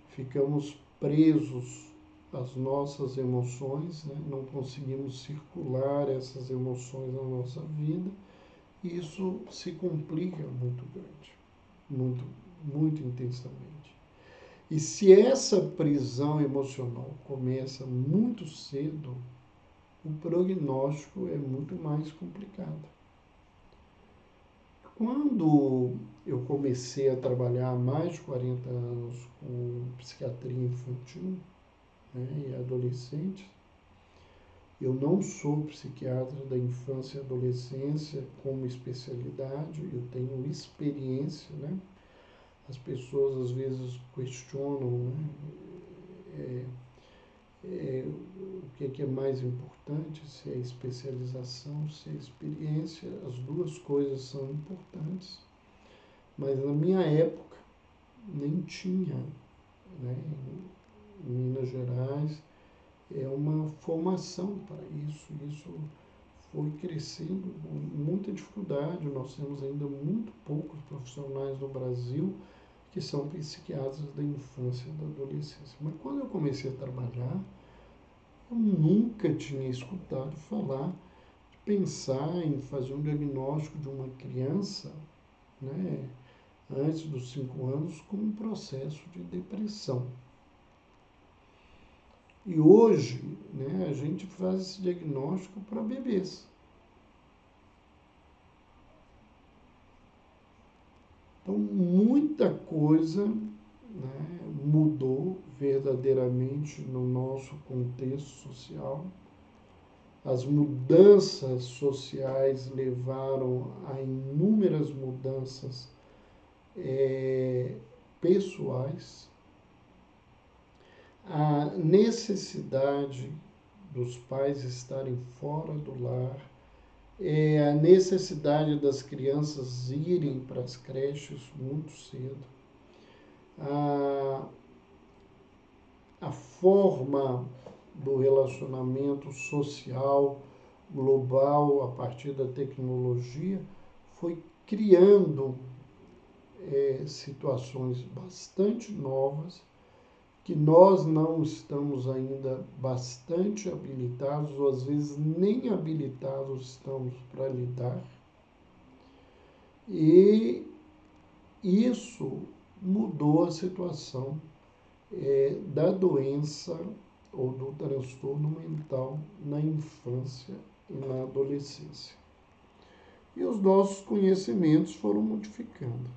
ficamos presos às nossas emoções, né, não conseguimos circular essas emoções na nossa vida, isso se complica muito grande, muito intensamente. E se essa prisão emocional começa muito cedo, o prognóstico é muito mais complicado. Quando eu comecei a trabalhar há mais de 40 anos com psiquiatria infantil, né, e adolescentes, eu não sou psiquiatra da infância e adolescência como especialidade, eu tenho experiência, né? As pessoas às vezes questionam, né, o que é mais importante, se é especialização, se é experiência. As duas coisas são importantes, mas na minha época nem tinha, né, em Minas Gerais, uma formação para isso. Isso foi crescendo com muita dificuldade. Nós temos ainda muito poucos profissionais no Brasil que são psiquiatras da infância e da adolescência. Mas quando eu comecei a trabalhar, eu nunca tinha escutado falar de pensar em fazer um diagnóstico de uma criança, né, antes dos 5 anos com um processo de depressão. E hoje, né, a gente faz esse diagnóstico para bebês. Então, muita coisa, né, mudou verdadeiramente no nosso contexto social. As mudanças sociais levaram a inúmeras mudanças pessoais. A necessidade dos pais estarem fora do lar, a necessidade das crianças irem para as creches muito cedo. A forma do relacionamento social global a partir da tecnologia foi criando situações bastante novas que nós não estamos ainda bastante habilitados, ou às vezes nem habilitados estamos para lidar. E isso mudou a situação da doença ou do transtorno mental na infância e na adolescência. E os nossos conhecimentos foram modificando.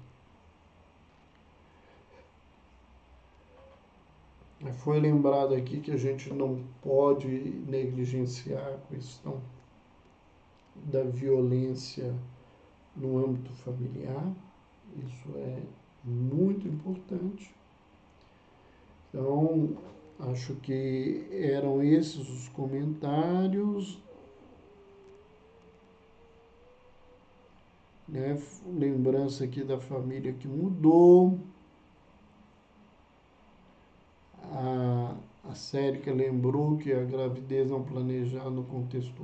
Foi lembrado aqui que a gente não pode negligenciar a questão da violência no âmbito familiar. Isso é muito importante. Então, acho que eram esses os comentários, né? Lembrança aqui da família que mudou. A Sérica lembrou que a gravidez não planejada no contexto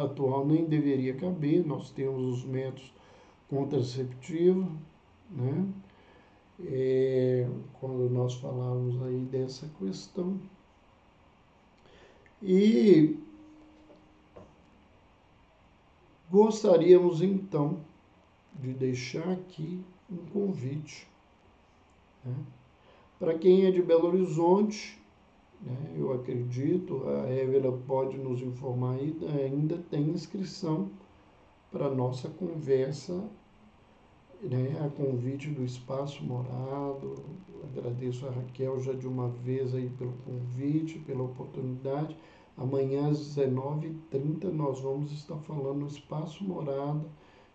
atual nem deveria caber. Nós temos os métodos contraceptivos, né? Quando nós falamos aí dessa questão. E gostaríamos então de deixar aqui um convite, né? Para quem é de Belo Horizonte, né, eu acredito, a Évila pode nos informar ainda tem inscrição para a nossa conversa, né, a convite do Espaço Morado. Agradeço a Raquel já de uma vez aí pelo convite, pela oportunidade. Amanhã às 19h30 nós vamos estar falando no Espaço Morado,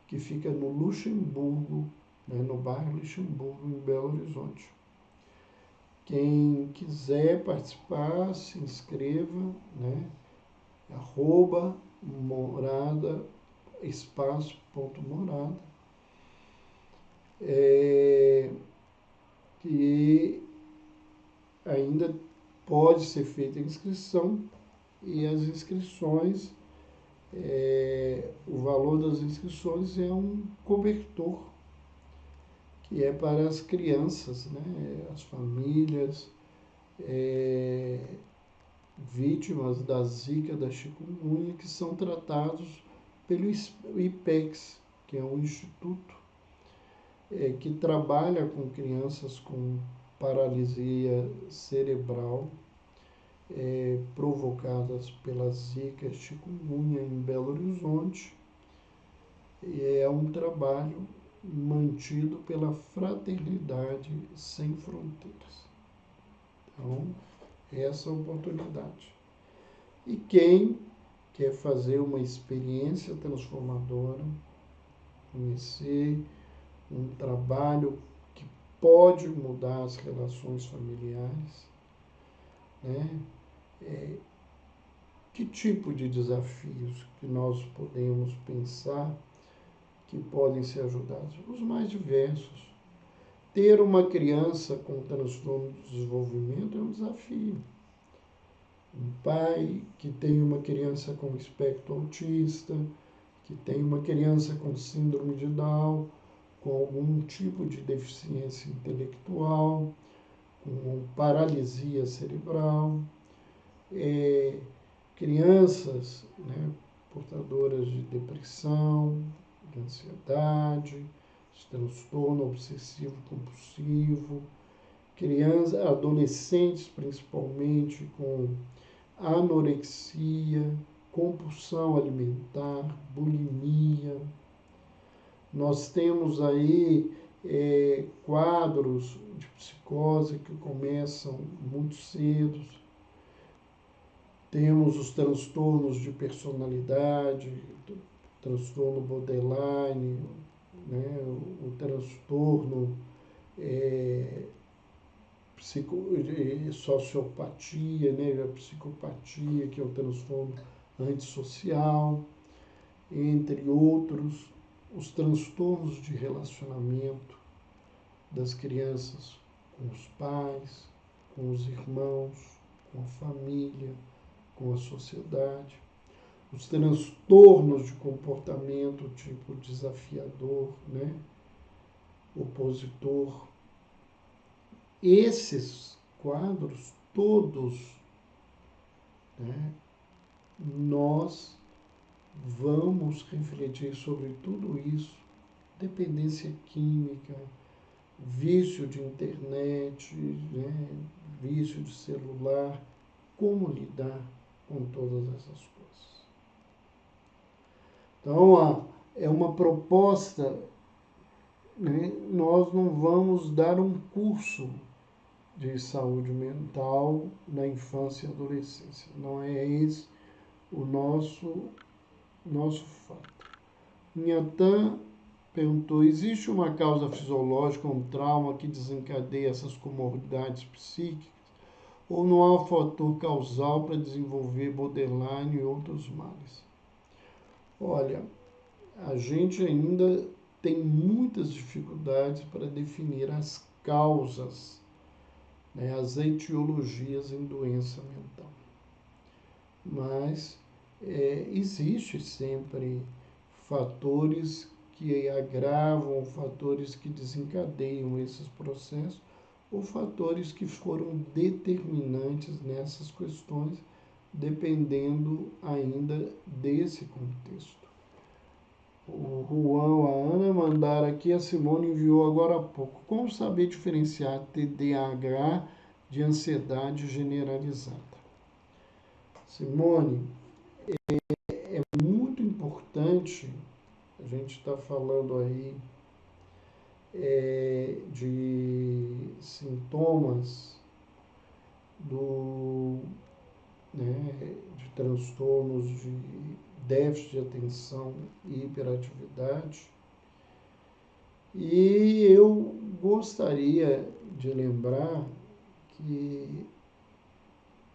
que fica no Luxemburgo, né, no bairro Luxemburgo, em Belo Horizonte. Quem quiser participar, se inscreva, né? @morada, espaço.morada. E ainda pode ser feita a inscrição, e as inscrições, o valor das inscrições é um cobertor, que é para as crianças, né? As famílias vítimas da zika, da chikungunya, que são tratados pelo IPEX, que é um instituto que trabalha com crianças com paralisia cerebral provocadas pela zika e chikungunya em Belo Horizonte. E é um trabalho mantido pela Fraternidade Sem Fronteiras. Então, essa oportunidade. E quem quer fazer uma experiência transformadora, conhecer um trabalho que pode mudar as relações familiares, né? Que tipo de desafios que nós podemos pensar que podem ser ajudados? Os mais diversos. Ter uma criança com transtorno de desenvolvimento é um desafio. Um pai que tem uma criança com espectro autista, que tem uma criança com síndrome de Down, com algum tipo de deficiência intelectual, com paralisia cerebral, crianças, né, portadoras de depressão, de ansiedade, de transtorno obsessivo compulsivo, crianças, adolescentes principalmente com anorexia, compulsão alimentar, bulimia. Nós temos aí quadros de psicose que começam muito cedo. Temos os transtornos de personalidade, transtorno borderline, né, o transtorno sociopatia, né, a psicopatia, que é o transtorno antissocial, entre outros, os transtornos de relacionamento, das crianças com os pais, com os irmãos, com a família, com a sociedade. Os transtornos de comportamento, tipo desafiador, né? Opositor. Esses quadros todos, né? Nós vamos refletir sobre tudo isso. Dependência química, vício de internet, né? Vício de celular, como lidar com todas essas coisas. Então, é uma proposta, né? Nós não vamos dar um curso de saúde mental na infância e adolescência. Não é esse o nosso fato. Nhatã perguntou, existe uma causa fisiológica, um trauma que desencadeia essas comorbidades psíquicas? Ou não há um fator causal para desenvolver borderline e outros males? Olha, a gente ainda tem muitas dificuldades para definir as causas, né, as etiologias em doença mental. Mas existe sempre fatores que agravam, fatores que desencadeiam esses processos, ou fatores que foram determinantes nessas questões, dependendo ainda desse contexto. O Juan, a Ana mandaram aqui, a Simone enviou agora há pouco. Como saber diferenciar TDAH de ansiedade generalizada? Simone, é muito importante, a gente está falando aí de sintomas de transtornos de déficit de atenção e hiperatividade. E eu gostaria de lembrar que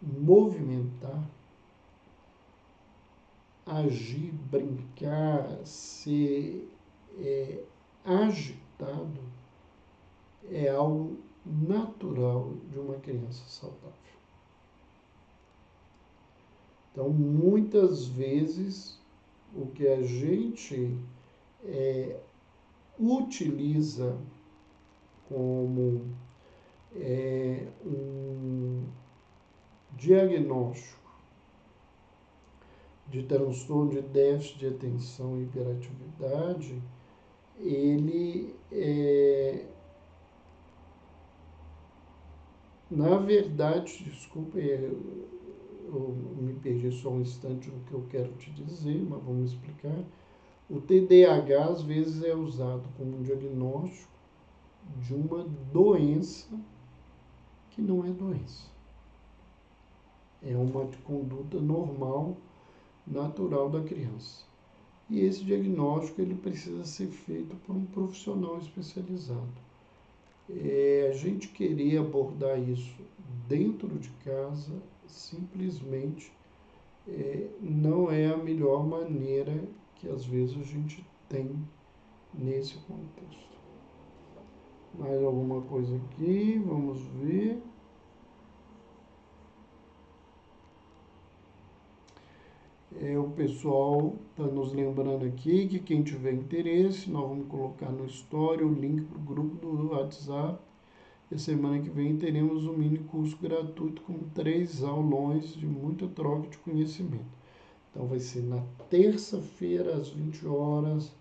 movimentar, agir, brincar, ser agitado é algo natural de uma criança saudável. Então, muitas vezes, o que a gente utiliza como um diagnóstico de transtorno de déficit de atenção e hiperatividade, ele na verdade, desculpe, eu me perdi só um instante no que eu quero te dizer, mas vamos explicar. O TDAH às vezes é usado como um diagnóstico de uma doença que não é doença. É uma conduta normal, natural da criança. E esse diagnóstico ele precisa ser feito por um profissional especializado. A gente querer abordar isso dentro de casa simplesmente não é a melhor maneira que às vezes a gente tem nesse contexto. Mais alguma coisa aqui? Vamos ver. O pessoal está nos lembrando aqui que quem tiver interesse, nós vamos colocar no story o link para o grupo do WhatsApp. E semana que vem teremos um mini curso gratuito com 3 aulões de muita troca de conhecimento. Então vai ser na terça-feira, às 20 horas,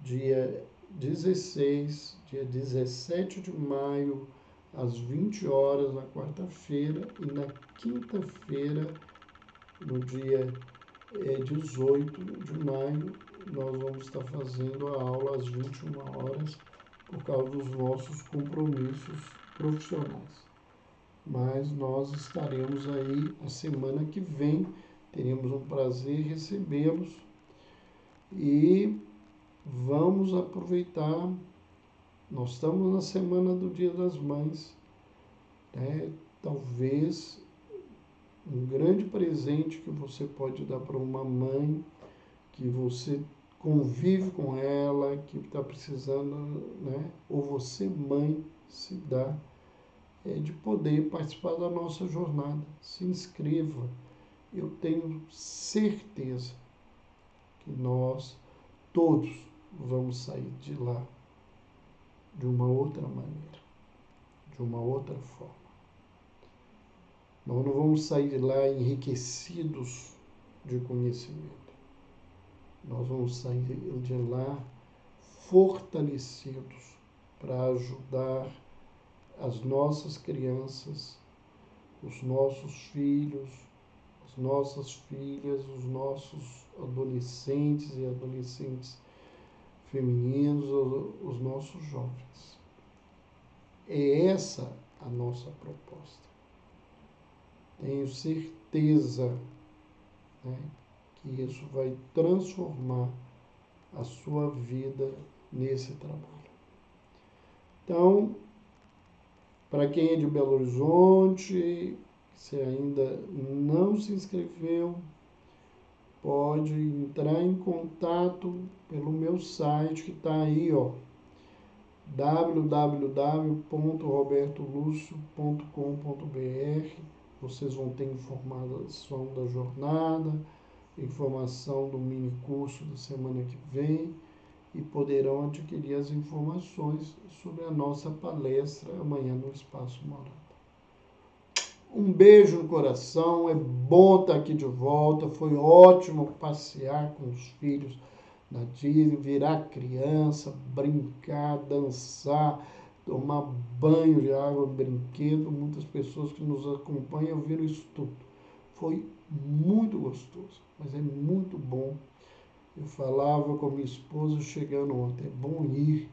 dia 16, dia 17 de maio, às 20 horas, na quarta-feira, e na quinta-feira, no dia 18 de maio, nós vamos estar fazendo a aula às 21 horas, por causa dos nossos compromissos profissionais. Mas nós estaremos aí a semana que vem, teremos um prazer em recebê-los e vamos aproveitar. Nós estamos na semana do Dia das Mães, né? Talvez um grande presente que você pode dar para uma mãe que você convive com ela, que está precisando, né? Ou você, mãe, se dá de poder participar da nossa jornada. Se inscreva. Eu tenho certeza que nós todos vamos sair de lá de uma outra maneira, de uma outra forma. Nós não vamos sair de lá enriquecidos de conhecimento. Nós vamos sair de lá fortalecidos para ajudar as nossas crianças, os nossos filhos, as nossas filhas, os nossos adolescentes e adolescentes femininos, os nossos jovens. É essa a nossa proposta. Tenho certeza, né, que isso vai transformar a sua vida nesse trabalho. Então, para quem é de Belo Horizonte, se ainda não se inscreveu, pode entrar em contato pelo meu site que está aí, ó, www.robertolucio.com.br. Vocês vão ter informação da jornada, informação do mini curso da semana que vem e poderão adquirir as informações sobre a nossa palestra amanhã no Espaço Morada. Um beijo no coração, é bom estar aqui de volta, foi ótimo passear com os filhos na Disney, virar criança, brincar, dançar, tomar banho de água, brinquedo. Muitas pessoas que nos acompanham viram isso tudo. Foi muito gostoso, mas é muito bom. Eu falava com a minha esposa chegando ontem, é bom ir,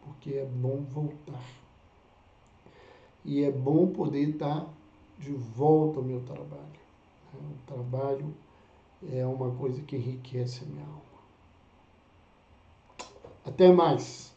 porque é bom voltar. E é bom poder estar de volta ao meu trabalho. O trabalho é uma coisa que enriquece a minha alma. Até mais!